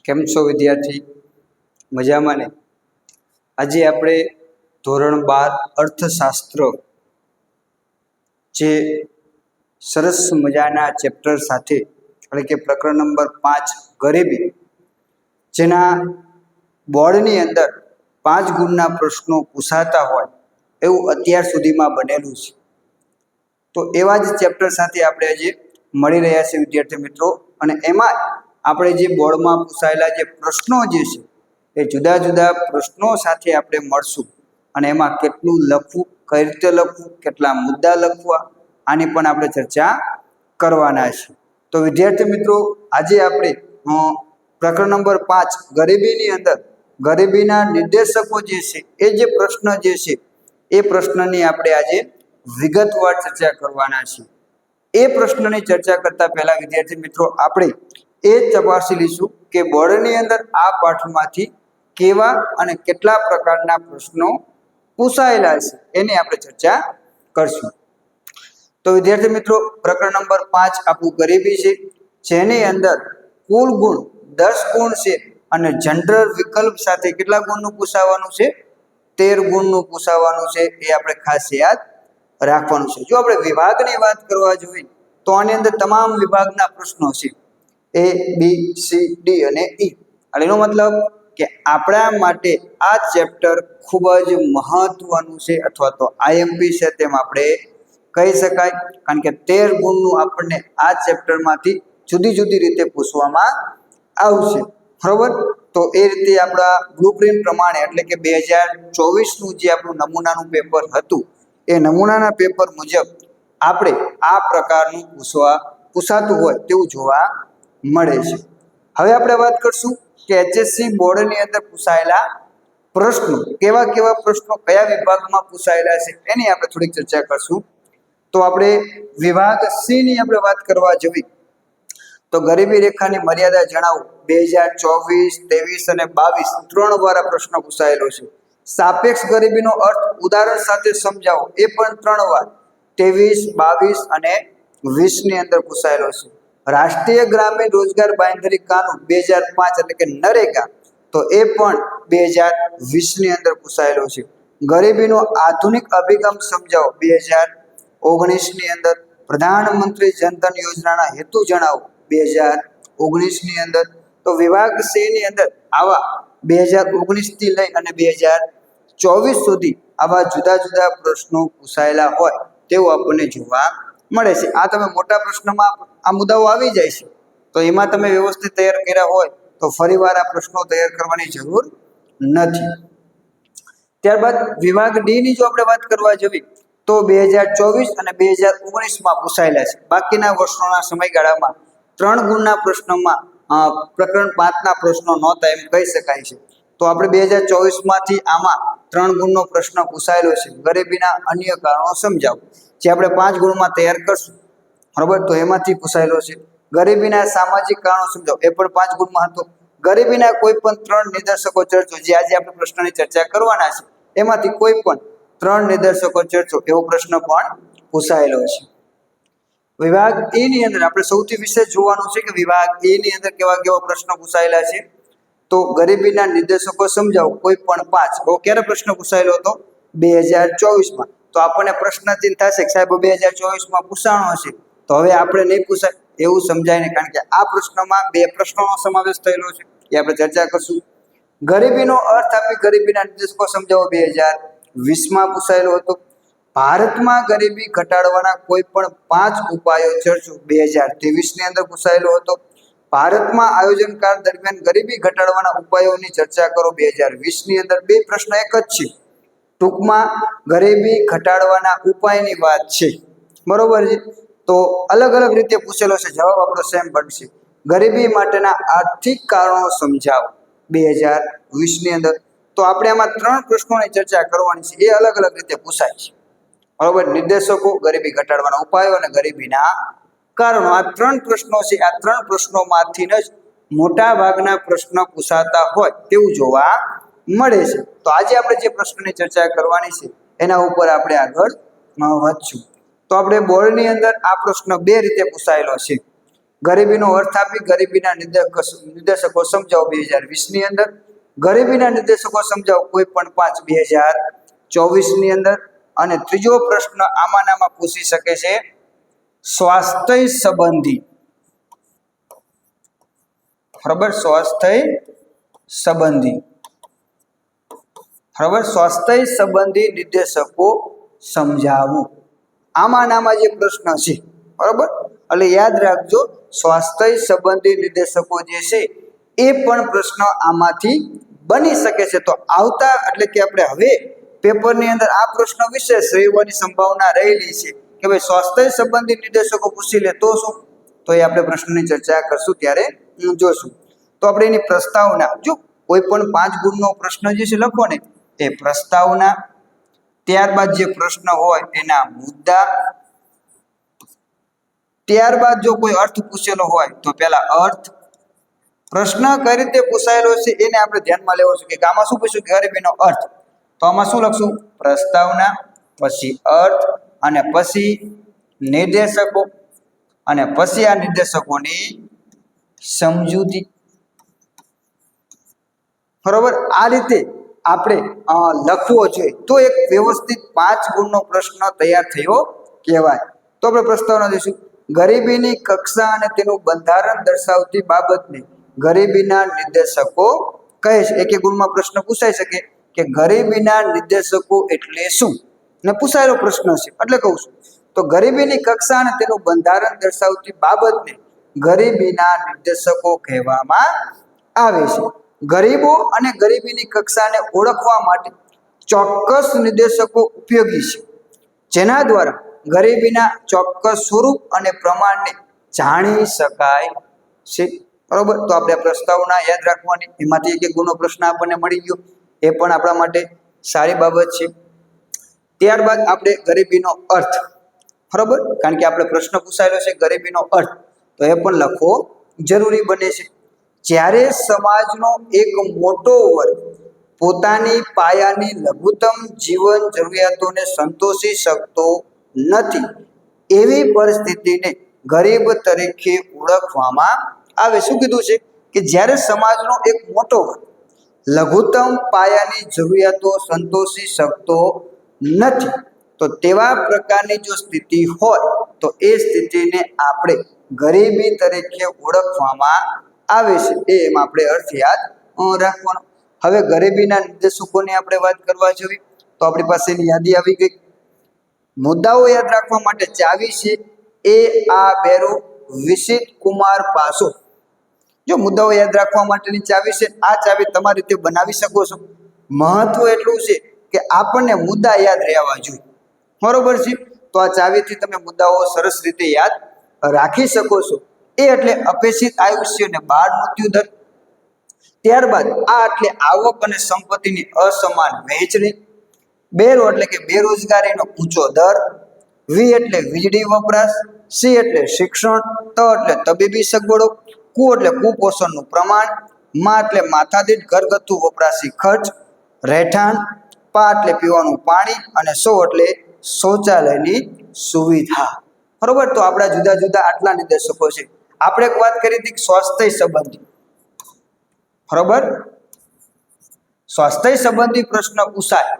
કેમ છો વિદ્યાર્થી? મજામાં ને? આજે આપણે ધોરણ 12 અર્થશાસ્ત્ર જે સરસ મજાના ચેપ્ટર સાથે એટલે કે પ્રકરણ નંબર 5 ગરીબી, જેના બોર્ડની અંદર 5 ગુણના પ્રશ્નો પૂછાતા હોય એવું અત્યાર સુધીમાં બનેલું છે. તો એવા જ ચેપ્ટર સાથે આપણે આજે મળી રહ્યા છે વિદ્યાર્થી મિત્રો, અને એમાં આપણે જે બોર્ડમાં પૂછાયેલા જે પ્રશ્નો જે છે એ જુદા જુદા પ્રશ્નો સાથે આપણે મળશું, અને એમાં કેટલું લખવું, કઈ રીતે લખવું, કેટલા મુદ્દા લખવા, આની પણ આપણે ચર્ચા કરવાના છે. તો વિદ્યાર્થી મિત્રો, આજે આપણે પ્રકરણ નંબર 5 ગરીબીની અંદર ગરીબીના નિર્દેશકો જે છે એ જે પ્રશ્ન જે છે એ પ્રશ્નની આપણે આજે વિગતવાર ચર્ચા કરવાના છે. એ પ્રશ્નની ચર્ચા કરતા પહેલા વિદ્યાર્થી મિત્રો, આપણે એ તપાસી લઈશું કે બોર્ડની અંદર આ પાઠમાંથી કેવા અને કેટલા પ્રકારના પ્રશ્નો પૂછાયેલા છે એની આપણે ચર્ચા કરશું. તો વિદ્યાર્થી મિત્રો, પ્રકરણ નંબર 5 આપણું ગરીબી છે, જેની અંદર કુલ ગુણ 10 ગુણ છે અને જનરલ વિકલ્પ સાથે કેટલા ગુણનું પૂછાવાનું છે? 13 ગુણનું પૂછાવાનું છે. એ આપણે ખાસ યાદ રાખવાનું છે. જો આપણે વિભાગની વાત કરવા જોઈએ તો આની અંદર તમામ વિભાગના પ્રશ્નો છે, A, B, C, D અને E. એનો મતલબ કે આપણા માટે આ ચેપ્ટર ખૂબ જ મહત્વનું છે, અથવા તો IMP છે તેમ આપણે કહી શકાય, કારણ કે 13 ગુણનું આપણને આ ચેપ્ટરમાંથી જુદી જુદી રીતે પૂછવામાં આવશે. બરોબર? તો એ રીતે આપણા બ્લુપ્રિન્ટ પ્રમાણે એટલે કે 2024નું જે આપણું નમૂનાનું પેપર હતું એ નમૂનાના પેપર મુજબ આપણે આ પ્રકારનું પૂછાતું હોય તેવું જોવા મળે છે. હવે આપણે વાત કરશું કે HSC બોર્ડની અંદર પૂછાયેલા પ્રશ્નો, કેવા કેવા પ્રશ્નો કયા વિભાગમાં પૂછાયેલા છે એની આપણે થોડીક ચર્ચા કરશું. તો આપણે વિભાગ C ની આપણે વાત કરવા જઈએ તો ગરીબી રેખાની મર્યાદા જણાવો. 2024, 23 અને 22 ત્રણ વાર આ પ્રશ્ન પૂછાયેલો છે. સાપેક્ષ ગરીબીનો અર્થ ઉદાહરણ સાથે સમજાવો, એ પણ 3 વાર 23, 22 અને 20 ની અંદર પૂછાયેલો છે. રાષ્ટ્રીય ગ્રામીણ રોજગાર બાંહેધરી કાનૂન 2005 એટલે કે નરેગા, તો એ પણ 2020 ની અંદર પૂછાયેલો છે. ગરીબીનો આધુનિક અભિગમ સમજાવો 2019 ની અંદર. પ્રધાનમંત્રી જનધન યોજનાના હેતુ જણાવો 2019 ની અંદર. તો વિભાગ C ની અંદર આવા 2019 થી લઈ અને 2024 સુધી આવા જુદા જુદા પ્રશ્નો પૂછાયેલા હોય તેવું આપણને જોવા મળે છે. આ તમે મોટા પ્રશ્નમાં આ મુદ્દાઓ આવી જાય છે, તો એમાં તમે વ્યવસ્થિત તૈયાર કર્યા હોય તો ફરીવાર આ પ્રશ્નો તૈયાર કરવાની જરૂર નથી. ત્યારબાદ વિભાગ D ની જો આપણે વાત કરવા જઈએ તો 2024 અને 2019માં પૂછાયેલા છે. બાકીના વર્ષોના સમયગાળામાં 3 ગુણના પ્રશ્નોમાં પ્રકરણ 5 ના પ્રશ્નો નહોતા એમ કહી શકાય છે. તો આપણે 2024માંથી આમાં 3 ગુણનો પ્રશ્ન પૂછાયેલો છે, ગરીબીના અન્ય કારણો સમજાવો, જે આપણે 5 ગુણમાં તૈયાર કરશું. બરોબર? તો એમાંથી પૂછાયેલો છે. ગરીબીના સામાજિક કારણો સમજાવો, એ પણ 5 ગુણમાં હતો. ગરીબીના કોઈ પણ 3 નિદર્શકો ચર્ચો, જે આજે આપણે પ્રશ્નની ચર્ચા કરવાના છે એમાંથી કોઈ પણ 3 નિદર્શકો ચર્ચો એવો પ્રશ્ન પણ પૂછાયેલો છે. વિભાગ E ની અંદર આપણે સૌથી વિશેષ જોવાનું છે કે વિભાગ E ની અંદર કેવા કેવા પ્રશ્નો પૂછાયેલા છે. તો ગરીબીના નિર્દેશકો સમજાવો, કોઈ પણ 5. તો ક્યારે પ્રશ્ન પૂછાયેલો હતો? 2024માં. તો આપણને પ્રશ્ન ચિંત થશે કે સાહેબ 2024માં પૂછાણો છે, તો હવે આપણે નહીં પૂછાય એવું સમજાય ને, કારણ કે આ પ્રશ્નમાં 2 પ્રશ્નોનો સમાવેશ થયેલો છે, એ આપણે ચર્ચા કરશું. ગરીબીનો અર્થ આપી ગરીબીના નિર્દેશકો સમજાવો 2020માં પૂછાયેલો હતો. ભારતમાં ગરીબી ઘટાડવાના કોઈ પણ 5 ઉપાયો ચર્ચો 2023 ની અંદર પૂછાયેલો હતો. ભારતમાં આયોજનકાળ દરમિયાન ગરીબી ઘટાડવાના ઉપાયોની ચર્ચા કરો 2020 ની અંદર. 2 પ્રશ્ન એક જ છે, ટૂંકમાં ગરીબી ઘટાડવાના ઉપાયની વાત છે. બરોબર છે? તો અલગ અલગ રીતે પૂછેલો છે, જવાબ આપણો સેમ બનશે. ગરીબી માટેના આર્થિક કારણો સમજાવો 2020 ની અંદર. તો આપણે આમાં 3 પ્રશ્નોની ચર્ચા કરવાની છે, એ અલગ અલગ રીતે પૂછાય છે. બરોબર? નિર્દેશકો, ગરીબી ઘટાડવાના ઉપાયો અને ગરીબીના કારણો, આ 3 પ્રશ્નો છે. આ 3 પ્રશ્નોમાંથી જ મોટા ભાગના પ્રશ્ન પૂછાતા હોય તેવું જોવા મળે છે. તો આજે આપણે જે પ્રશ્નની ચર્ચા કરવાની છે એના ઉપર આપણે આગળ વધશું. તો આપણે બોર્ડની અંદર આ પ્રશ્ન 2 રીતે પૂછાયેલો છે. ગરીબીનો અર્થ આપી ગરીબીના નિર્દેશકો સમજાવો 2020 ની અંદર. ગરીબીના નિર્દેશકો સમજાવો કોઈ પણ 5 2024 ની અંદર. અને ત્રીજો પ્રશ્ન આમાં પૂછી શકે છે સ્વાસ્થ્ય સંબંધી, બરાબર, સ્વાસ્થ્ય સંબંધી, બરાબર, સ્વાસ્થ્ય સંબંધી નિર્દેશકો સમજાવો. આમાં જે પ્રશ્ન છે, બરાબર, એટલે યાદ રાખજો સ્વાસ્થ્ય સંબંધી નિર્દેશકો જે છે એ પણ પ્રશ્ન આમાંથી બની શકે છે. તો આવતા એટલે કે આપણે હવે પેપરની અંદર આ પ્રશ્ન વિશેષ રહેવાની સંભાવના રહેલી છે કે ભાઈ સ્વાસ્થ્ય સંબંધી નિર્દેશકો પૂછી લે તો શું, તો એ આપણે પ્રશ્નની ચર્ચા કરશું ત્યારે જોશું. તો આપણે એની પ્રસ્તાવના, જો કોઈ પણ 5 ગુણનો પ્રશ્ન જે છે લખો ને એ પ્રસ્તાવના, ત્યારબાદ જે પ્રશ્ન હોય એના મુદ્દા, ત્યારબાદ જો કોઈ અર્થ પૂછેલો હોય તો પહેલા અર્થ, પ્રશ્ન કઈ રીતે પૂછાયેલો છે એને આપણે ધ્યાનમાં લેવો છે કે આમાં શું પૂછ્યું ગરીબીનો અર્થ, તો આમાં શું લખશું પ્રસ્તાવના, પછી અર્થ, અને પછી નિર્દેશકો, અને પછી આ નિર્દેશકોની સમજૂતી. બરોબર, આ રીતે આપણે લખવો જોઈએ તો એક વ્યવસ્થિત 5 ગુણનો પ્રશ્ન તૈયાર થયો કહેવાય. તો આપણે પ્રસ્તાવના દઈશું. ગરીબીની કક્ષા અને તેનું બંધારણ દર્શાવતી બાબતને ગરીબીના નિર્દેશકો કહે છે. એક ગુણમાં પ્રશ્ન પૂછાઈ શકે કે ગરીબીના નિર્દેશકો એટલે શું, ને પૂછાયેલો પ્રશ્ન છે એટલે કહું છું. તો ગરીબીની કક્ષા અને તેનું બંધારણ દર્શાવતી બાબતને ગરીબીના નિર્દેશકો કહેવામાં આવે છે. ગરીબો અને ગરીબીની કક્ષાને ઓળખવા માટે ચોક્કસ નિર્દેશકો ઉપયોગી છે, જેના દ્વારા ગરીબીના ચોક્કસ સ્વરૂપ અને પ્રમાણને જાણી શકાય છે. બરોબર, તો આપણે પ્રસ્તાવના યાદ રાખવાની, એમાંથી એક ગુણનો પ્રશ્ન આપણને મળી ગયો, એ પણ આપણા માટે સારી બાબત છે. ત્યારબાદ આપણે ગરીબીનો અર્થ, બરોબર, કારણ કે આપણે પ્રશ્ન પૂછાયેલો છે ગરીબીનો અર્થ, તો એ પણ લખવો જરૂરી બને છે. જ્યારે સમાજનો એક મોટો વર્ગ પોતાની પાયાની લઘુત્તમ જીવન જરૂરિયાતોને સંતોષી શકતો નથી, એવી પરિસ્થિતિને ગરીબ તરીકે ઓળખવામાં આવે. શું કીધું છે કે જ્યારે સમાજનો એક મોટો વર્ગ લઘુત્તમ પાયાની જરૂરિયાતો સંતોષી શકતો નથી, તો તેવા પ્રકારની જો સ્થિતિ હોય તો એ સ્થિતિને આપણે ગરીબી તરીકે ઓળખવામાં આવે છે. એમ આપણે અર્થ યાદ રાખવાનો. હવે ગરીબીના નિર્દેશકોની આપણે વાત કરવા જોઈએ તો આપણી પાસેની યાદી આવી ગઈ. મુદ્દાઓ યાદ રાખવા માટે ચાવી છે એ આ બેરો વિશિત કુમાર પાસો. જો મુદ્દાઓ યાદ રાખવા માટેની ચાવી છે, આ ચાવી તમારી રીતે બનાવી શકો છો. મહત્વ એટલું છે કે આપણને મુદ્દા યાદ રહેવા જોઈએ, બરોબર છે. તો આ ચાવીથી તમે મુદ્દાઓ સરસ રીતે યાદ રાખી શકો છો. એ એટલે અપેક્ષિત આયુષ્ય અને બાળ મૃત્યુ દર. ત્યારબાદ આ એટલે આવક અને સંપત્તિની અસમાન વહેંચણી. બેરો એટલે કે બેરોજગારીનો ઊંચો દર. વી એટલે વીજળી વપરાશ. સી એટલે શિક્ષણ. ત એટલે તબીબી સગવડો. કુ એટલે કુપોષણનું પ્રમાણ. મા એટલે માથાદીઠ ઘરગથ્થુ વપરાશી ખર્ચ, રહેઠાણ. પા એટલે પીવાનું પાણી, અને સો એટલે શૌચાલયની સુવિધા. બરોબર, તો આપણા જુદા જુદા આટલા નિર્દેશકો છે. આપણે એક વાત કરી હતી સ્વાસ્થ્ય સંબંધી, બરોબર, સ્વાસ્થ્ય સંબંધી પ્રશ્ન પૂછાય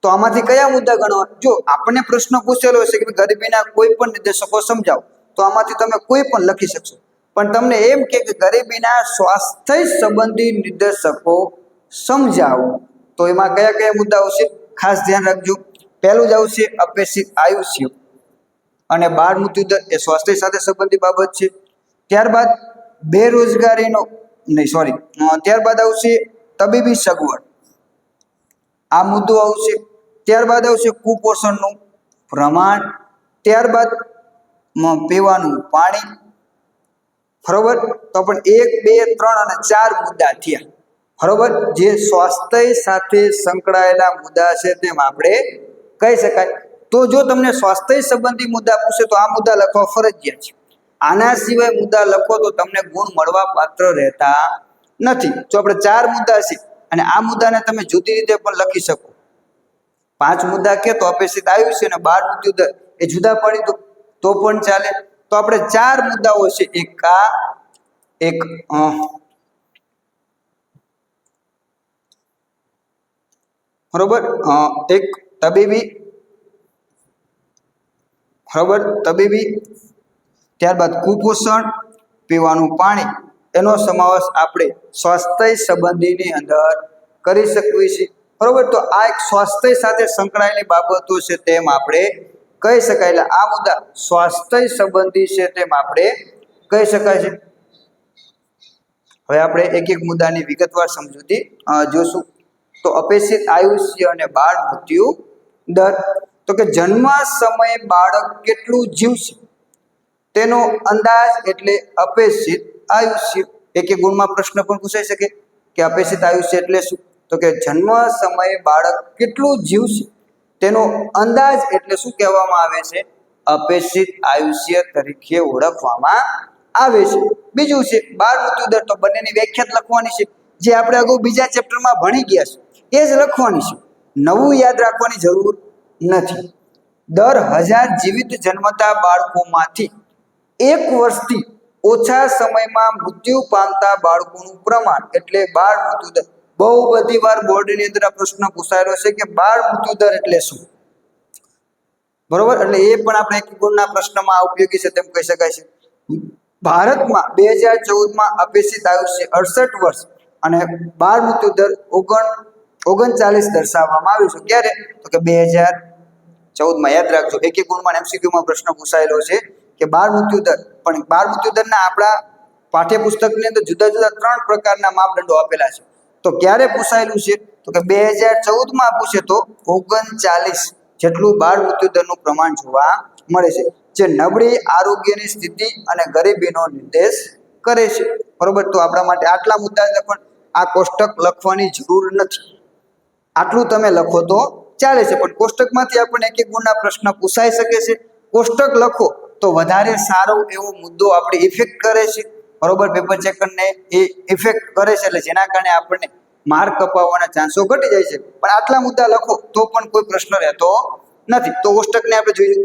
તો આમાંથી કયા મુદ્દા ગણવા? જો આપણને પ્રશ્ન પૂછેલો છે કે ગરીબીના કોઈ પણ નિર્દેશકો સમજાવો, તો આમાંથી તમે કોઈ પણ લખી શકશો. પણ તમને એમ કે ગરીબીના સ્વાસ્થ્ય સંબંધી નિર્દેશકો સમજાવો, તો એમાં કયા કયા મુદ્દાઓ છે ખાસ ધ્યાન રાખજો. પહેલું જ આવશે અપેક્ષિત આયુષ્ય અને બાળ મૃત્યુ દર, એ સ્વાસ્થ્ય સાથે સંબંધિત બાબત છે. ત્યારબાદ બેરોજગારીનો ત્યારબાદ આવશે તબીબી સગવડ, આ મુદ્દો આવશે. ત્યારબાદ આવશે કુપોષણનું પ્રમાણ. ત્યારબાદ પીવાનું પાણી. બરોબર, તો પણ 1, 2, 3 અને 4 મુદ્દા થયા. બરોબર, જે સ્વાસ્થ્ય સાથે સંકળાયેલા મુદ્દા છે તેમ આપણે કહી શકાય. તો જો તમને સ્વાસ્થ્ય સંબંધી મુદ્દા પૂછે તો આ મુદ્દા લખવા ફરજિયાત છે. આના સિવાય મુદ્દા લખો તો તમને ગુણ મળવા પાત્ર રહેતા નથી. જો આપણે 4 મુદ્દા છે અને આ મુદ્દાને તમે જુદી રીતે પણ લખી શકો. 5 મુદ્દા કે તો અપેક્ષિત આયુષ્ય અને બાળ મૃત્યુ દર એ જુદા પાડી દો તો પણ ચાલે. તો આપણે 4 મુદ્દાઓ છે, એક આ, એક બરોબર, એક તબીબી, બરોબર, તબીબી, ત્યારબાદ કુપોષણ, પીવાનું પાણી, એનો સમાવેશ આપણે સ્વાસ્થ્ય સંબંધીની અંદર કરી શકીએ છીએ, બરોબર. તો આ એક સ્વાસ્થ્ય સાથે સંકળાયેલી બાબતો છે તેમ આપણે કહી શકાય. એટલે આ મુદ્દા સ્વાસ્થ્ય સંબંધી છે તેમ આપણે કહી શકાય છે. હવે આપણે એક એક મુદ્દાની વિગતવાર સમજૂતી જોશું. તો અપેક્ષિત આયુષ્ય અને બાળ મૃત્યુ દર, તો કે જન્મ સમયે બાળક કેટલું જીવશે તેનો અંદાજ એટલે અપેક્ષિત આયુષ્ય. એક એક ગુણમાં પ્રશ્ન પણ પૂછાઈ શકે કે અપેક્ષિત આયુષ્ય એટલે શું? તો કે જન્મ સમયે બાળક કેટલું જીવશે તેનો અંદાજ એટલે શું કહેવામાં આવે છે? અપેક્ષિત આયુષ્ય તરીકે ઓળખવામાં આવે છે. બીજું છે બાળ મૃત્યુ દર. તો બંનેની વ્યાખ્યા લખવાની છે, જે આપણે અગાઉ બીજા ચેપ્ટરમાં ભણી ગયા છે એ જ લખવાની છે, નવું યાદ રાખવાની જરૂર નથી. દર 1000 જીવિત જન્મતા બાળકોમાંથી 1 વર્ષથી ઓછા સમયમાં મૃત્યુ પામતા બાળકોનું પ્રમાણ એટલે બાળ મૃત્યુ દર. બહુ બધી વાર બોર્ડની અંદર આ પ્રશ્ન પૂછાયેલો છે કે બાળ મૃત્યુ દર એટલે શું, બરોબર. એટલે એ પણ આપણે એક ગુણના પ્રશ્નમાં ઉપયોગી છે તેમ કહી શકાય છે. ભારતમાં 2014માં અપેક્ષિત આયુષ્ય 68 વર્ષ અને બાળ મૃત્યુ દર 39 દર્શાવવામાં આવ્યું છે. ક્યારે? તો કે 2014માં. યાદ રાખજો, એક એક ગુણમાં એમસીક્યુમાં પ્રશ્ન પૂછાયેલો છે કે બાળ મૃત્યુ દર. પણ બાળ મૃત્યુ દરના આપણા પાઠ્યપુસ્તકની અંદર જુદા જુદા 3 પ્રકારના માપદંડો આપેલા છે. તો ક્યારે પૂછાયેલું છે? તો કે 2014માં પૂછે તો 39 જેટલું બાળ મૃત્યુ દરનું પ્રમાણ જોવા મળે છે, જે નબળી આરોગ્યની સ્થિતિ અને ગરીબીનો નિર્દેશ કરે છે, બરોબર. તો આપણા માટે આટલા મુદ્દા છે, પણ આ કોષ્ટક લખવાની જરૂર નથી. આટલું તમે લખો તો ચાલે છે, પણ કોષ્ટકમાંથી આપણને એક એક ગુણના પ્રશ્ન પૂછાઈ શકે છે. કોષ્ટક લખો તો વધારે સારો એવો મુદ્દો આપણે ઇફેક્ટ કરે છે, બરોબર. પેપર ચેકરને એ ઇફેક્ટ કરે છે, એટલે જેના કારણે આપણને માર્ક કપાવવાના ચાન્સો ઘટી જાય છે. પણ આટલા મુદ્દા લખો તો પણ કોઈ પ્રશ્ન રહેતો નથી. તો કોષ્ટકને આપણે જોઈએ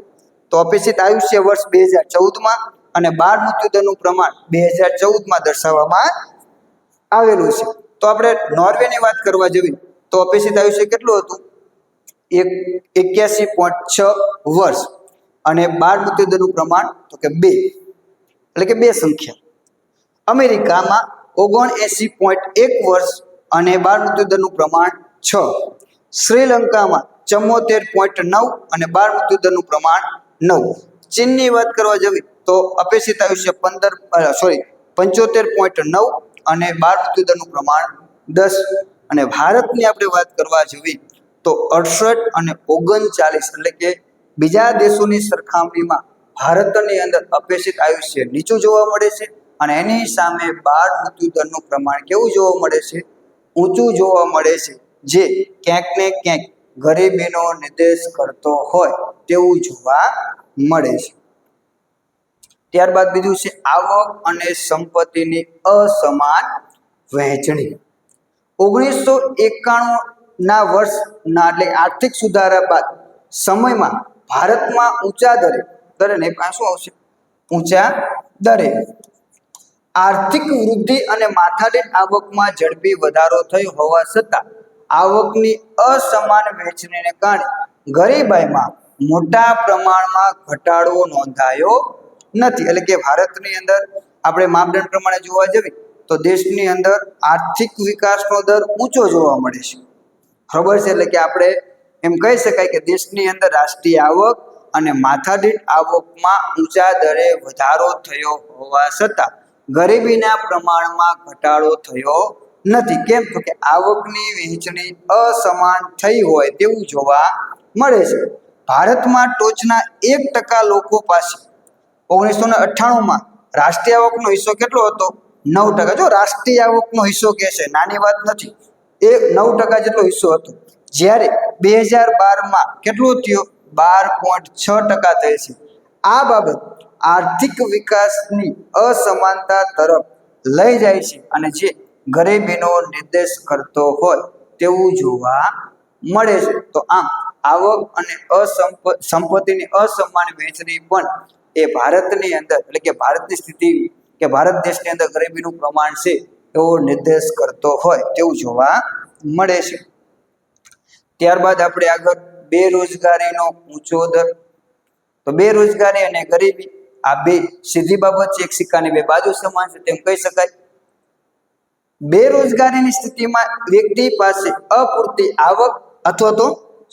તો અપેક્ષિત આયુષ્ય વર્ષ 2014માં અને બાળ મૃત્યુદરનું પ્રમાણ 2014માં દર્શાવવામાં આવેલું છે. તો આપણે નોર્વેની વાત કરવા જઈએ તો અપેક્ષિત આયુષ્ય કેટલું હતું? 81.6 વર્ષ અને બાળ મૃત્યુદરનું પ્રમાણ તો કે 2, એટલે કે 2 સંખ્યા. અમેરિકામાં 79.1 વર્ષ અને બાળ મૃત્યુદરનું પ્રમાણ 6. શ્રીલંકામાં 74.9 અને બાળ મૃત્યુદરનું પ્રમાણ 9. ચીનની વાત કરવા જઈએ તો અપેક્ષિત આયુષ્ય 75.9 અને બાળ મૃત્યુદરનું પ્રમાણ 10. અને ભારતની આપણે વાત કરવા જઈએ તો 68 અને 39, એટલે કે બીજા દેશોની સરખામણીમાં ભારતની અંદર અપેક્ષિત આયુષ્ય નીચું જોવા મળે છે, અને એની સામે બાળ મૃત્યુદરનું પ્રમાણ કેવું જોવા મળે છે? ઊંચું જોવા મળે છે, જે ક્યાંક ને ક્યાંક ગરીબીનો નિર્દેશ કરતો હોય તેવું જોવા મળે છે. ત્યારબાદ બીજું છે આવક અને સંપત્તિની અસમાન વહેંચણી. 1991ના વર્ષના એટલે આર્થિક સુધારા બાદ સમયમાં ભારતમાં ઊંચા દરે શું આવશે? ઊંચા દરે આર્થિક વૃદ્ધિ અને માથાદીઠ આવકમાં ઝડપી વધારો થયો હોવા છતાં આવકની અસમાન વહેંચણીને કારણે ગરીબાઈમાં મોટા પ્રમાણમાં ઘટાડો નોંધાયો નથી. એટલે કે ભારતની અંદર આપણે માપદંડ પ્રમાણે જોવા જઈએ તો દેશની અંદર આર્થિક વિકાસનો દર ઊંચો જોવા મળે છે, બરાબર છે. એટલે કે આપણે એમ કહી શકાય કે દેશની અંદર રાષ્ટ્રીય આવક અને માથાદીઠ આવકમાં ઊંચા દરે વધારો થયો હોવા છતાં ગરીબીના પ્રમાણમાં ઘટાડો થયો નથી. કેમ? તો કે આવકની વહેંચણી અસમાન થઈ હોય તેવું જોવા મળે છે. ભારતમાં ટોચના 1% લોકો પાસે 1998માં રાષ્ટ્રીય આવકનો હિસ્સો કેટલો હતો? 9%. જો રાષ્ટ્રીય આવકનો હિસ્સો કહે છે, નાની વાત નથી. એ 9% જેટલો હિસ્સો હતો, જ્યારે 2012માં કેટલો થયો? 12.6% થાય છે. આ બાબત આર્થિક વિકાસની અસમાનતા તરફ લઈ જાય છે, અને જે ગરીબીનો નિર્દેશ કરતો હોય તેવું જોવા મળે છે. તો આમ આવક અને સંપત્તિની અસમાન વહેંચણી પણ એ ભારતની અંદર એટલે કે ભારતની સ્થિતિ કે ભારત દેશની અંદર ગરીબીનું પ્રમાણ છે એવો નિર્દેશ કરતો હોય તેવું જોવા મળે છે. ત્યારબાદ આપણે આગળ બેરોજગારીનો ઊંચો દર. તો બેરોજગારી અને ગરીબી આ બે સીધી બાબત છે, એક સિક્કાની બે બાજુ સમાન છે તેમ કહી શકાય. બેરોજગારીની સ્થિતિમાં વ્યક્તિ પાસે અપૂરતી આવક અથવા તો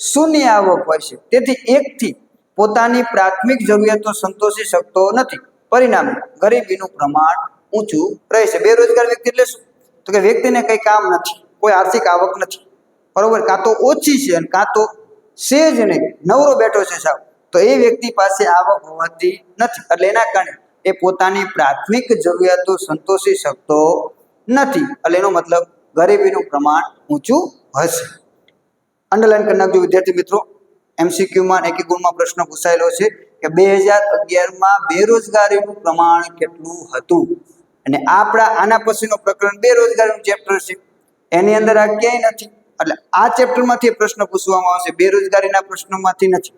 શૂન્ય આવક હોય છે, તેથી એકથી પોતાની પ્રાથમિક જરૂરિયાતો સંતોષી શકતો નથી. પરિણામે ગરીબીનું પ્રમાણ ઊંચું રહે છે. બેરોજગાર વ્યક્તિ એટલે શું? તો કે વ્યક્તિને કંઈ કામ નથી, કોઈ આર્થિક આવક નથી, બરોબર, કાં તો ઓછી છે અને કાં તો છે જ નહીં, નવરો બેઠો છે સાહેબ, તો એ વ્યક્તિ પાસે આવક હોવાતી નથી, એટલે એના કારણે એ પોતાની પ્રાથમિક જરૂરિયાતો સંતોષી શકતો નથી, એટલે એનો મતલબ ગરીબીનું પ્રમાણ ઊંચું હશે. અંડરલાઈન કરી નાખજો વિદ્યાર્થી મિત્રો. એમસીક્યુમાં એકી ગુણમાં પ્રશ્ન પૂછાયેલો છે કે 2011માં બેરોજગારીનું પ્રમાણ કેટલું હતું, અને આપણા આના પછીનો પ્રકરણ બેરોજગારીનું ચેપ્ટર છે, એની અંદર આ ક્યાંય નથી, એટલે આ ચેપ્ટરમાંથી પ્રશ્ન પૂછવામાં આવશે, બેરોજગારીના પ્રશ્નોમાંથી નથી.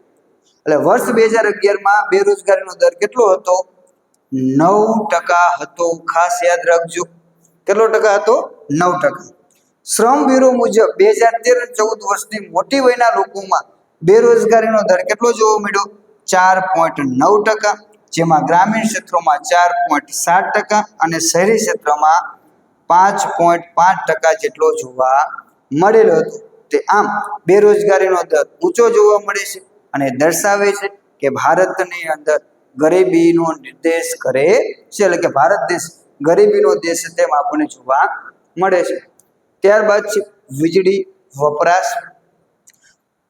એટલે વર્ષ 2011માં બેરોજગારીનો દર કેટલો હતો? 9% હતો. ખાસ યાદ રાખજો, કેટલો ટકા હતો? 9%. શ્રમ બ્યુરો મુજબ 2013-14 વર્ષની મોટી વયના લોકોમાં બેરોજગારીનો દર કેટલો જોવા મળ્યો? 4.9%, જેમાં ગ્રામીણ ક્ષેત્રોમાં 4.7% અને શહેરી ક્ષેત્રમાં 5.5% જેટલો જોવા મળેલો હતો. તે આમ બેરોજગારીનો દર ઊંચો જોવા મળે છે અને દર્શાવે છે કે ભારતની અંદર ગરીબીનો નિર્દેશ કરે છે, એટલે કે ભારત દેશ ગરીબીનો દેશ તેમ આપણને જોવા મળે છે. ત્યારબાદ છે વીજળી વપરાશ.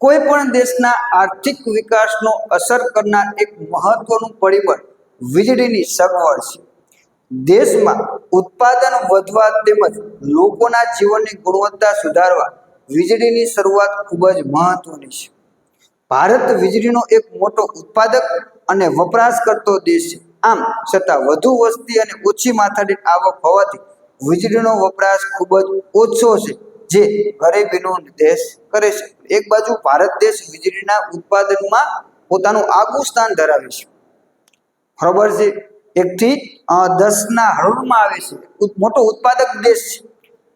કોઈ પણ દેશના આર્થિક વિકાસનો અસર કરનાર એક મહત્વનું પરિબળ વીજળીની સગવડ છે. દેશમાં ઉત્પાદન વધવા તેમજ લોકોના જીવનની ગુણવત્તા સુધારવા વીજળીની શરૂઆત ખૂબ જ મહત્વની છે. ભારત વીજળીનો એક મોટો ઉત્પાદક અને વપરાશ કરતો દેશ છે. આમ છતાં વધુ વસ્તી અને ઓછી માથાદીઠ આવક હોવાથી વીજળીનો વપરાશ ખૂબ જ ઓછો છે, જે ગરીબીનો નિર્દેશ કરે છે. એક બાજુ ભારત દેશ વીજળીના ઉત્પાદનમાં પોતાનું આગવું સ્થાન ધરાવે છે, બરોબર છે, 1 થી 10ના હરોળમાં આવે છે, મોટો ઉત્પાદક દેશ છે,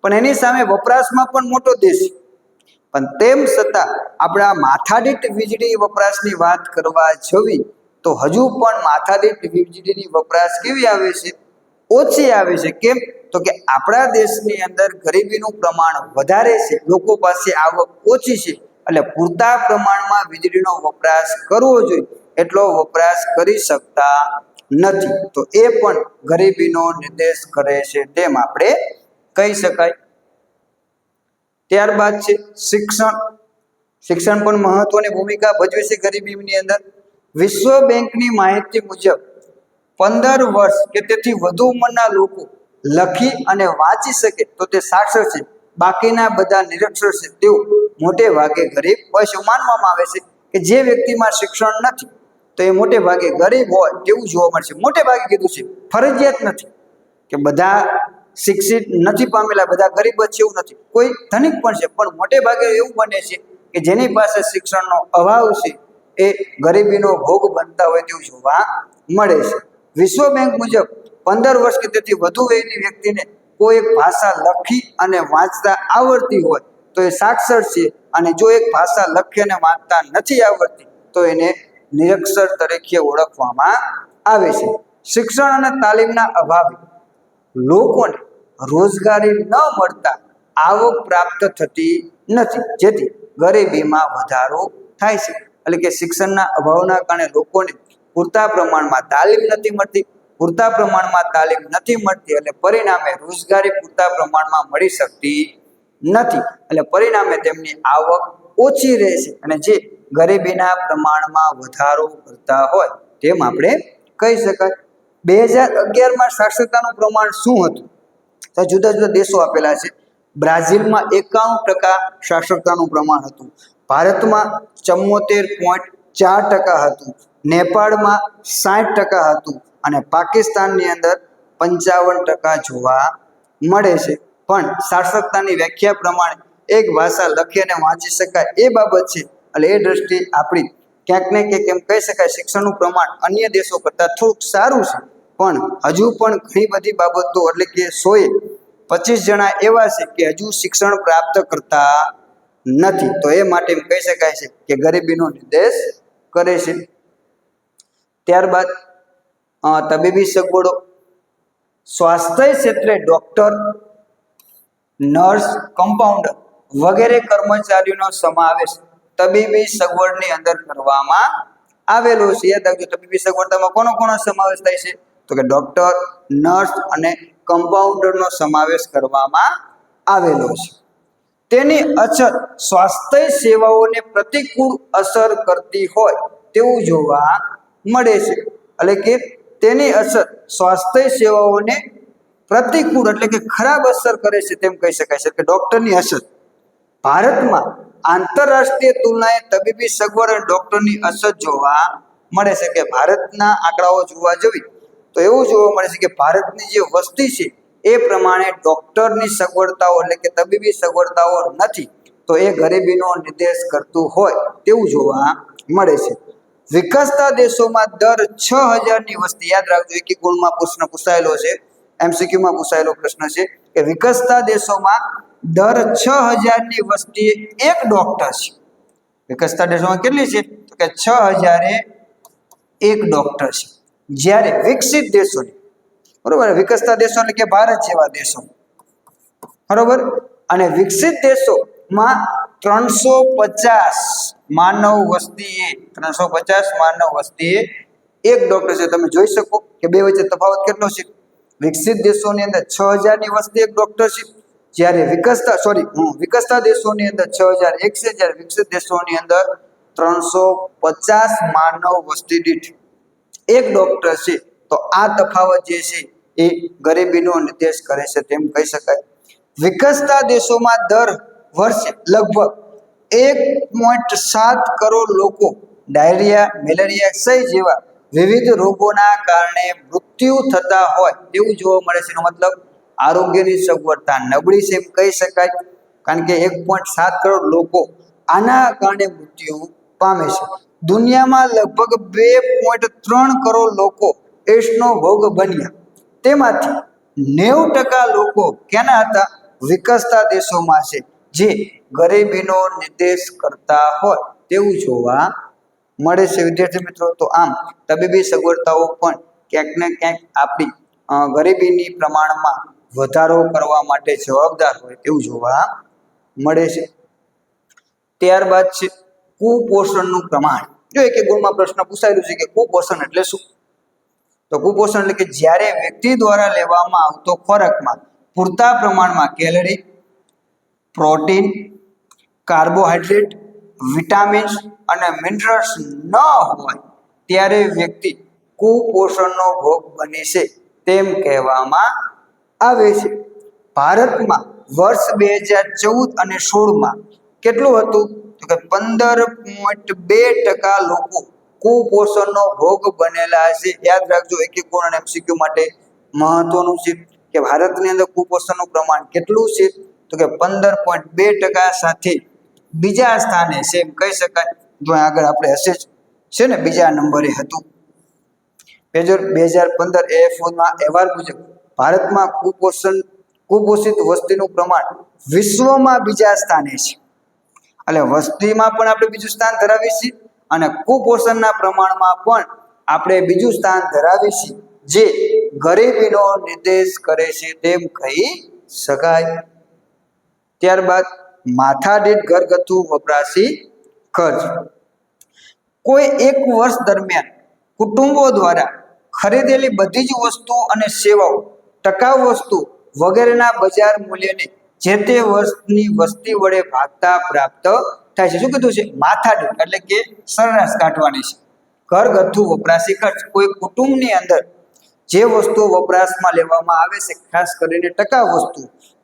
પણ એની સામે વપરાશમાં પણ મોટો દેશ છે. પણ તેમ છતાં આપણા માથાદીઠ વીજળી વપરાશની વાત કરવા જવી તો હજુ પણ માથાદીઠ વીજળીની વપરાશ કેવી આવે છે? ઓછી આવે છે. કેમ? તો કે આપણા દેશની અંદર ગરીબીનું પ્રમાણ વધારે છે, લોકો પાસે આવક ઓછી છે, એટલે પૂરતા પ્રમાણમાં વીજળીનો વપરાશ કરવો જોઈએ એટલો વપરાશ કરી શકતા નથી, તો એ પણ ગરીબીનો નિર્દેશ કરે છે તેમ આપણે કહી શકાય. ત્યારબાદ છે શિક્ષણ. શિક્ષણ પણ મહત્વની ભૂમિકા ભજવે છે ગરીબીની અંદર. વિશ્વ બેંકની માહિતી મુજબ 15 વર્ષ કે તેથી વધુ ઉંમરના લોકો લખી અને વાંચી શકે તો તે સાક્ષર છે, બાકીના બધા નિરક્ષર છે, તેઓ મોટે ભાગે ગરીબ હોય છે. માનવામાં આવે છે કે જે વ્યક્તિમાં શિક્ષણ નથી તો એ મોટે ભાગે ગરીબ હોય તેવું જોવા મળશે. મોટે ભાગે કીધું છે, ફરજિયાત નથી કે બધા શિક્ષિત નથી પામેલા બધા ગરીબ જ છે એવું નથી, કોઈ ધનિક પણ છે, પણ મોટે ભાગે એવું બને છે કે જેની પાસે શિક્ષણનો અભાવ છે એ ગરીબીનો ભોગ બનતા હોય તેવું જોવા મળે છે. વિશ્વ બેંક મુજબ 15 વર્ષ કે તેથી વધુ વયની વ્યક્તિને કોઈ એક ભાષા લખી અને વાંચતા આવડતી હોય તો એ સાક્ષર છે, અને જો એક ભાષા લખી અને વાંચતા નથી આવડતી તો એને નિરક્ષર તરીકે ઓળખવામાં આવે છે. શિક્ષણ અને તાલીમના અભાવે લોકોને રોજગારી ન મળતા આવક પ્રાપ્ત થતી નથી, જેથી ગરીબીમાં વધારો થાય છે. એટલે કે શિક્ષણના અભાવના કારણે લોકોને પૂરતા પ્રમાણમાં તાલીમ નથી મળતી, પૂરતા પ્રમાણમાં તાલીમ નથી મળતી એટલે પરિણામે રોજગારી પૂરતા પ્રમાણમાં મળી શકતી નથી, એટલે પરિણામે તેમની આવક ઓછી રહે છે, અને જે ગરીબીના પ્રમાણમાં વધારો કરતા હોય તેમ આપણે કહી શકાય. 2011માં સાક્ષરતાનું પ્રમાણ શું હતું? તો જુદા જુદા દેશો આપેલા છે. બ્રાઝિલમાં 91% સાક્ષરતાનું પ્રમાણ હતું, ભારતમાં 74.4% હતું, નેપાળમાં 60% હતું, અને પાકિસ્તાનની અંદર 55% જોવા મળે છે. પણ સાક્ષરતાની વ્યાખ્યા પ્રમાણે એક ભાષા લખી અને વાંચી શકાય એ બાબત છે, એટલે એ દ્રષ્ટિએ આપણી ક્યાંક ને ક્યાંક એમ કહી શકાય શિક્ષણનું પ્રમાણ અન્ય દેશો કરતાં થોડુંક સારું છે, પણ હજુ પણ ઘણી બધી બાબતો એટલે કે 125 જણા એવા છે કે હજુ શિક્ષણ પ્રાપ્ત કરતા નથી. તો એ માટે એમ કહી શકાય છે કે ગરીબીનો નિર્દેશ કરે છે. ત્યારબાદ તબીબી સગવડો, સ્વાસ્થ્ય ક્ષેત્રે ડોક્ટર, નર્સ, કમ્પાઉન્ડર વગેરે કર્મચારીઓનો સમાવેશ તબીબી સગવડની અંદર કરવામાં આવેલો છે. યાદ રાખજો, તબીબી સગવડતામાં કોનો સમાવેશ થાય છે? તો કે ડોક્ટર, નર્સ અને કમ્પાઉન્ડરનો સમાવેશ કરવામાં આવેલો છે. તેની અછત સ્વાસ્થ્ય સેવાઓને પ્રતિકૂળ અસર કરતી હોય તેવું જોવા મળે છે. એટલે કે તેની અસર સ્વાસ્થ્ય સેવાઓને પ્રતિકૂળ એટલે કે ખરાબ અસર કરે છે તેમ કહી શકાય છે કે ડોક્ટરની અસર. ભારતમાં આંતરરાષ્ટ્રીય તુલનાએ તબીબી સગવડ અને ડોક્ટરની અસર જોવા મળે છે કે ભારતના આંકડાઓ જોવા જઈએ તો એવું જોવા મળે છે કે ભારતની જે વસ્તી છે એ પ્રમાણે ડોક્ટરની સગવડતાઓ એટલે કે તબીબી સગવડતાઓ નથી, તો એ ગરીબીનો નિર્દેશ કરતું હોય તેવું જોવા મળે છે. વિકસતા દેશોમાં દર 6000ની વસ્તી, યાદ રાખજો, એક ગુણમાં પ્રશ્ન પૂછાયેલો છે, એમસીક્યુમાં પૂછાયેલો પ્રશ્ન છે કે વિકસતા દેશોમાં દર 6000ની વસ્તીએ એક ડોક્ટર છે. વિકસતા દેશોમાં કેટલી છે? તો કે 6001 ડોક્ટર છે. જ્યારે વિકસિત દેશોની, બરોબર, વિકસતા દેશો એટલે કે ભારત જેવા દેશો, બરોબર, અને વિકસિત દેશોમાં 350 માનવ વસ્તીએ 350 માનવ વસ્તીએ એક ડોક્ટર છે. તમે જોઈ શકો કે બે વચ્ચે તફાવત કેટલો છે? વિકસિત દેશોની અંદર 6000ની વસ્તી એક ડોક્ટર છે, જ્યારે વિકસતા દેશોની અંદર 6001 છે, જ્યારે વિકસિત દેશોની અંદર 350 માનવ વસ્તી દીઠ એક ડોક્ટર છે. તો આ તફાવત જે છે એ ગરીબીનો નિર્દેશ કરે છે તેમ કહી શકાય. વિકસતા દેશોમાં દર વર્ષે લગભગ 1.7 કરોડ લોકો ડાયરિયા, મેલેરિયા, ક્ષય જેવા વિવિધ રોગોના કારણે મૃત્યુ થતા હોય તેવું જોવા મળે છે. એનો મતલબ આરોગ્યની સગવડતા નબળી છે એમ કહી શકાય, કારણ કે 1.7 કરોડ લોકો આના કારણે મૃત્યુ પામે છે. દુનિયામાં લગભગ 2.3 કરોડ લોકો એડ્સનો ભોગ બન્યા, તેમાંથી 90% લોકો ક્યાંના હતા? વિકસતા દેશોમાં છે, જે ગરીબીનો નિર્દેશ કરતા હોય તેવું જોવા મળે છે. વિદ્યાર્થી મિત્રો, તો આમ તબીબી સગવડતાઓ પણ ક્યાંક ને ક્યાંક આપણી ગરીબીની પ્રમાણમાં વધારો કરવા માટે જવાબદાર હોય તેવું જોવા મળે છે. ત્યારબાદ છે કુપોષણનું પ્રમાણ. જો એક ગુણમાં પ્રશ્ન પૂછાયેલું છે કે કુપોષણ એટલે શું? તો કુપોષણ એટલે કે જ્યારે વ્યક્તિ દ્વારા લેવામાં આવતો ખોરાકમાં પૂરતા પ્રમાણમાં કેલરી, પ્રોટીન, કાર્બોહાઈડ્રેટ, વિટામિન્સ અને મિનરલ્સ ન હોય ત્યારે વ્યક્તિ કુપોષણનો ભોગ બને છે તેમ કહેવામાં આવે છે. ભારતમાં વર્ષ 2014 અને 16માં કેટલું હતું? તો કે 15.2% લોકો કુપોષણનો ભોગ બનેલા છે. યાદ રાખજો, એક ગુણ અને એમસીક્યુ માટે મહત્વનું છે કે ભારતની અંદર કુપોષણનું પ્રમાણ કેટલું છે? તો કે 15.2% સાથે બીજા સ્થાને છે એમ કહી શકાય. જો આગળ આપણે હશે છે ને બીજા નંબરે હતું. 2015 AFOના અહેવાલ મુજબ ભારતમાં કુપોષિત વસ્તીનું પ્રમાણ વિશ્વમાં બીજા સ્થાને છે. એટલે વસ્તીમાં પણ આપણે બીજું સ્થાન ધરાવીએ છીએ અને કુપોષણના પ્રમાણમાં પણ આપણે બીજું સ્થાન ધરાવીએ છીએ, જે ગરીબીનો નિર્દેશ કરે છે તેમ કહી શકાય. ત્યારબાદ માથાદીઠ ઘરગથ્થુ વપરાશી ખર્ચ. કોઈ એક વર્ષ દરમિયાન કુટુંબો દ્વારા ખરીદેલી બધી જ વસ્તુઓ અને સેવાઓ, ટકાઉ વસ્તુ વગેરેના બજાર મૂલ્યને જે તે વર્ષની વસ્તી વડે ભાગતા પ્રાપ્ત થાય છે. શું કીધું છે? માથાદીઠ એટલે કે સરેરાશ કાઢવાની છે. ઘરગથ્થુ વપરાશી ખર્ચ કોઈ કુટુંબની અંદર જે વસ્તુઓ વપરાશમાં લેવામાં આવે છે, ખાસ કરીને ટકાઉ વસ્તુ,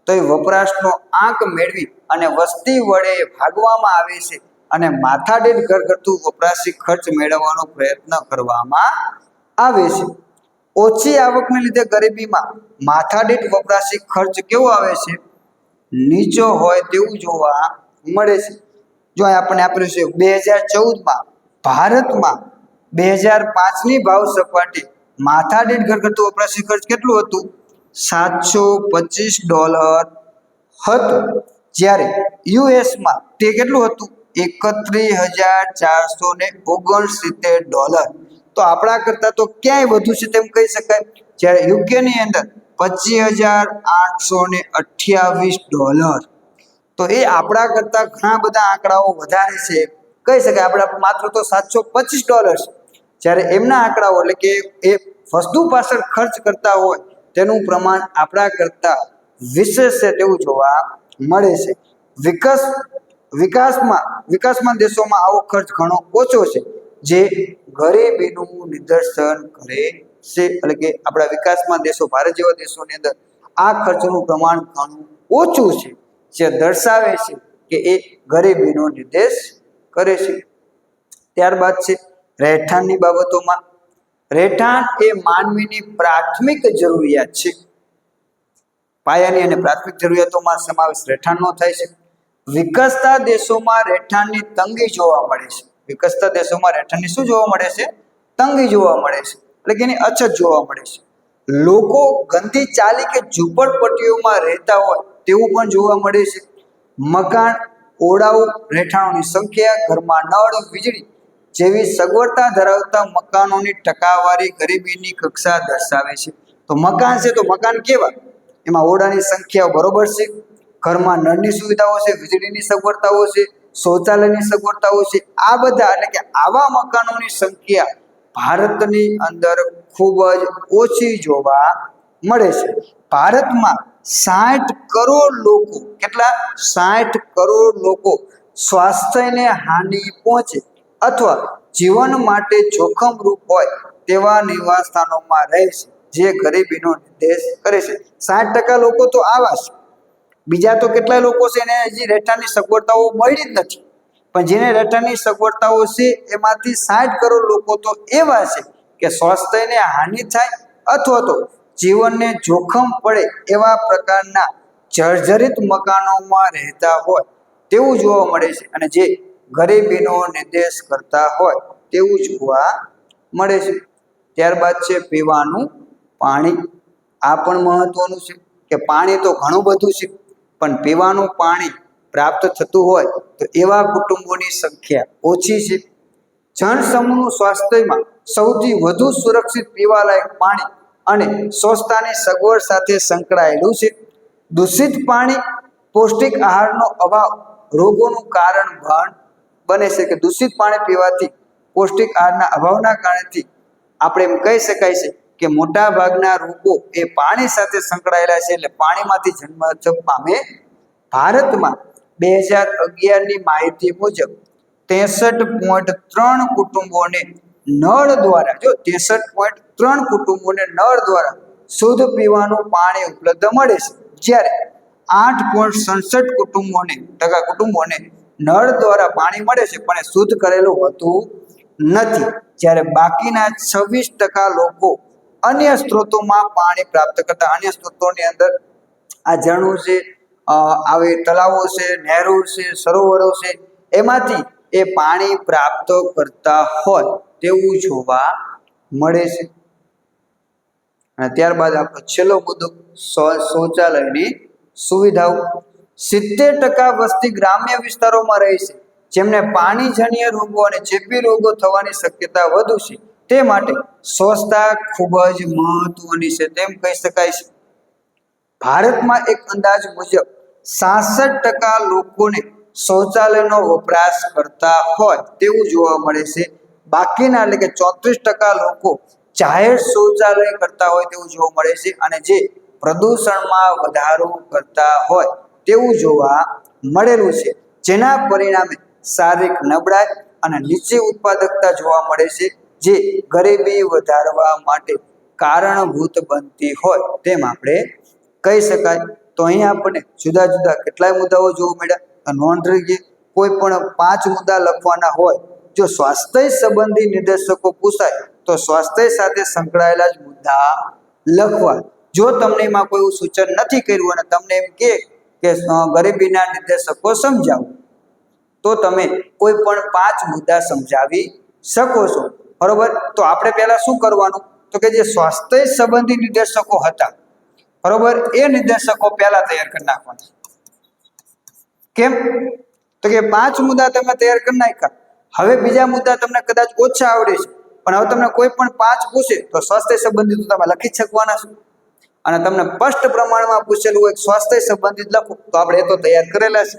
તો એ વપરાશનો આંક મેળવી અને વસ્તી વડે ભાગવામાં આવે છે અને માથાદીઠ ઘરગથ્થુ વપરાશી ખર્ચ મેળવવાનો પ્રયત્ન કરવામાં આવે છે. ઓછી આવકને લીધે ગરીબીમાં માથાદીઠ વપરાશી ખર્ચ કેવો આવે છે? નીચો હોય તેવું જોવા મળે છે. જો આપણને આપ્યું છે 2014માં ભારતમાં 2005ની ભાવ સપાટી માથાદીઠ ઘરગથ્થુ વપરાશી ખર્ચ કેટલું હતું? $725 હતું. જ્યારે યુએસમાં તે કેટલું હતું? $31,469. તો આપણા કરતાં તો ક્યાંય વધુ છે તેમ કહી શકાય. જ્યારે યુકેની અંદર $25,828. તો એ આપણા કરતાં ઘણા બધા આંકડાઓ વધારે છે કહી શકાય. આપણા માત્ર તો $725 છે. જ્યારે એમના આંકડાઓ એટલે કે એ વસ્તુ પાછળ ખર્ચ કરતા હોય તેનું પ્રમાણ આપણા કરતાં વિશેષ છે તેવું જોવા મળે છે. વિકાસમાં દેશોમાં આવો ખર્ચ ઘણો ઓછો છે, જે ગરીબીનું નિદર્શન કરે છે. એટલે કે આપણા વિકાસમાં દેશો, ભારત જેવા દેશોની અંદર આ ખર્ચનું પ્રમાણ ઘણું ઓછું છે, જે દર્શાવે છે કે એ ગરીબીનો નિર્દેશ કરે છે. ત્યારબાદ છે રહેઠાણની બાબતોમાં. રહેઠાણ એ માનવીની પ્રાથમિક જરૂરિયાત છે. પાયાની અને પ્રાથમિક જરૂરિયાતોમાં સમાવેશ રહેઠાણનો થાય છે. વિકસતા દેશોમાં રહેઠાણની તંગી જોવા મળે છે. વિકસતા દેશોમાં રહેઠાણની શું જોવા મળે છે? તંગી જોવા મળે છે, એટલે કે એની અછત જોવા મળે છે. લોકો ગંદી ચાલી કે ઝૂંપડપટ્ટીઓમાં રહેતા હોય તેવું પણ જોવા મળે છે. મકાન, ઓરડાઓ, રહેઠાણોની સંખ્યા, ઘરમાં નળ, વીજળી જેવી સગવડતા ધરાવતા મકાનોની ટકાવારી ગરીબીની કક્ષા દર્શાવે છે. તો મકાન છે, તો મકાન કેવા? એમાં ઓરડાની સંખ્યા બરોબર છે, ઘરમાં નળની સુવિધાઓ છે, વીજળીની સગવડતાઓ છે, શૌચાલયની સગવડતાઓ છે. આ બધા એટલે કે આવા મકાનોની સંખ્યા ભારતની અંદર ખૂબ જ ઓછી જોવા મળે છે. ભારતમાં 60 કરોડ લોકો, કેટલા? 60 કરોડ લોકો સ્વાસ્થ્યને હાનિ પહોંચે અથવા જીવન માટે જોખમરૂપ હોય તેવા નિવાસ સ્થાનોમાં રહે છે, જે ગરીબીનો નિર્દેશ કરે છે. 60% લોકો તો આવા છે. બીજા તો કેટલા લોકો છે એને હજી રહેઠાણની સગવડતાઓ મળી જ નથી, પણ જેને રહેઠાણની સગવડતાઓ છે એમાંથી 60 કરોડ લોકો તો એવા છે કે સ્વાસ્થ્યને હાનિ થાય અથવા તો જીવનને જોખમ પડે એવા પ્રકારના જર્જરિત મકાનોમાં રહેતા હોય તેવું જોવા મળે છે, અને જે ગરીબીનો નિર્દેશ કરતા હોય તેવું જોવા મળે છે. ત્યારબાદ છે પીવાનું પાણી. આ પણ મહત્વનું છે કે પાણી તો ઘણું બધું છે, પણ પીવાનું પાણી પ્રાપ્ત થતું હોય તો એવા કુટુંબોની સંખ્યા ઓછી છે. જનસમૂહનું સ્વાસ્થ્યમાં સૌથી વધુ સુરક્ષિત પીવાલાયક પાણી અને સ્વચ્છતાની સગવડ સાથે સંકળાયેલું છે. દૂષિત પાણી, પૌષ્ટિક આહારનો અભાવ રોગોનું કારણ બને છે. કે દૂષિત પાણી પીવાથી પૌષ્ટિક આહારના અભાવના કારણથી આપણે એમ કહી શકાય છે કે મોટા ભાગના રોગો એ પાણી સાથે સંકળાયેલા છે, એટલે પાણીમાંથી જન્મ પામે. ભારતમાં 2011ની માહિતી મુજબ 63.3 કુટુંબોને નળ દ્વારા, જો 63.3 કુટુંબોને નળ દ્વારા શુદ્ધ પીવાનું પાણી ઉપલબ્ધ મળે છે, જ્યારે 8.67 કુટુંબોને નળ દ્વારા પાણી મળે છે પણ શુદ્ધ કરેલું હોતું નથી. જ્યારે બાકીના 26% લોકો અન્ય સ્ત્રોતોમાં પાણી પ્રાપ્ત કરતા. અન્ય સ્ત્રોતોની અંદર આ ઝરણું છે, આવી તળાવો છે, નહેરો છે, સરોવરો છે, એમાંથી એ પાણી પ્રાપ્ત કરતા હોય તેવું જોવા મળે છે. અને ત્યારબાદ આપણો છેલ્લો મુદ્દો શૌચાલયની સુવિધાઓ. 70% વસ્તી ગ્રામ્ય વિસ્તારોમાં રહે છે, જેમને પાણીજન્ય રોગો અને ચેપી રોગો થવાની શક્યતા વધુ છે. તે માટે સ્વચ્છતા ખૂબ જ મહત્વની છે તેમ કહી શકાય છે. ભારતમાં એક અંદાજ મુજબ 66% લોકોને શૌચાલયનો વપરાશ કરતા હોય તેવું જોવા મળે છે. બાકીના એટલે કે 34% લોકો જાહેર શૌચાલય કરતા હોય તેવું જોવા મળે છે, અને જે પ્રદૂષણમાં વધારો કરતા હોય તેવું જોવા મળેલું છે, જેના પરિણામે શારીરિક નબળાઈ અને નીચી ઉત્પાદકતા જોવા મળે છે, જે ગરીબી વધારવા માટે કારણભૂત બનતી હોય તેમ આપણે કહી શકાય. તો અહીં આપણને જુદા જુદા કેટલાય મુદ્દાઓ જોવા મળ્યા. નોંધ રાખીએ, કોઈ પણ 5 મુદ્દા લખવાના હોય, જો સ્વાસ્થ્ય સંબંધી નિર્દેશકો પૂછાય તો સ્વાસ્થ્ય સાથે સંકળાયેલા જ મુદ્દા લખવા. જો તમને એમાં કોઈ સૂચન નથી કર્યું અને તમને એમ કે ગરીબીના નિર્દેશકો સમજાવો, તો તમે કોઈ પણ 5 મુદ્દા સમજાવી શકો છો, બરોબર. તો આપણે પહેલા શું કરવાનું, તો કે જે સ્વાસ્થ્ય સંબંધી નિર્દેશકો હતા, બરોબર, એ નિર્દેશકો પહેલા તૈયાર કરી નાખવાના. કેમ, તો કે 5 મુદ્દા તમે તૈયાર કરી નાખ્યા. હવે બીજા મુદ્દા તમને કદાચ ઓછા આવડે છે, પણ હવે તમને કોઈ પણ 5 પૂછે તો સ્વાસ્થ્ય સંબંધિત તો તમે લખી જ શકવાના છો. અને તમને સ્પષ્ટ પ્રમાણમાં પૂછેલું હોય સ્વાસ્થ્ય સંબંધિત લખો તો આપણે એ તો તૈયાર કરેલા છે.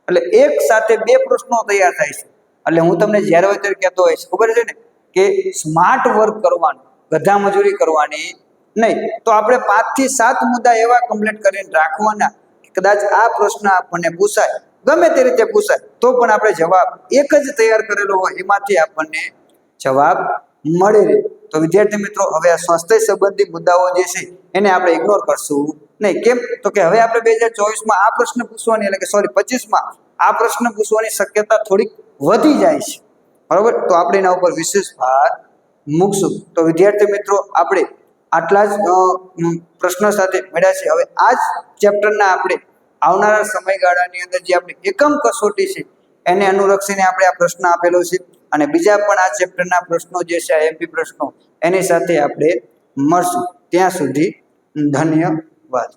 એટલે એક સાથે 2 પ્રશ્નો તૈયાર થાય છે. એટલે હું તમને જ્યારે હોય ત્યારે કહેતો હોઈશ, ખબર છે ને, કે સ્માર્ટ વર્ક કરવાનું, ગધા મજૂરી કરવાની નહીં. તો આપણે 5 થી 7 મુદ્દા એવા કમ્પ્લીટ કરીને રાખવાના, કદાચ આ પ્રશ્ન આપણને પૂછાય, ગમે તે રીતે પૂછાય, તો પણ આપણે જવાબ એક જ તૈયાર કરેલો હોય એમાંથી આપણને જવાબ મળી રહે. તો વિદ્યાર્થી મિત્રો, હવે આ સ્વાસ્થ્ય સંબંધી મુદ્દાઓ જે છે એને આપણે ઇગ્નોર કરશું નહીં. કેમ, તો કે હવે આપણે 2024માં આ પ્રશ્ન પૂછવાની, એટલે કે સોરી 25માં આ પ્રશ્ન પૂછવાની શક્યતા થોડીક વધી જાય છે, બરોબર. તો આપણે એના ઉપર વિશેષ ભાર મૂકશું. તો વિદ્યાર્થી મિત્રો, આપણે આટલા જ પ્રશ્નો સાથે મળ્યા છે. હવે આ જ ચેપ્ટરના આપણે આવનારા સમયગાળાની અંદર જે આપણી એકમ કસોટી છે એને અનુલક્ષીને આપણે આ પ્રશ્ન આપેલો છે, અને બીજા પણ આ ચેપ્ટરના પ્રશ્નો જે છે, આ એમપી પ્રશ્નો, એની સાથે આપણે મળશું. ત્યાં સુધી ધન્યવાદ.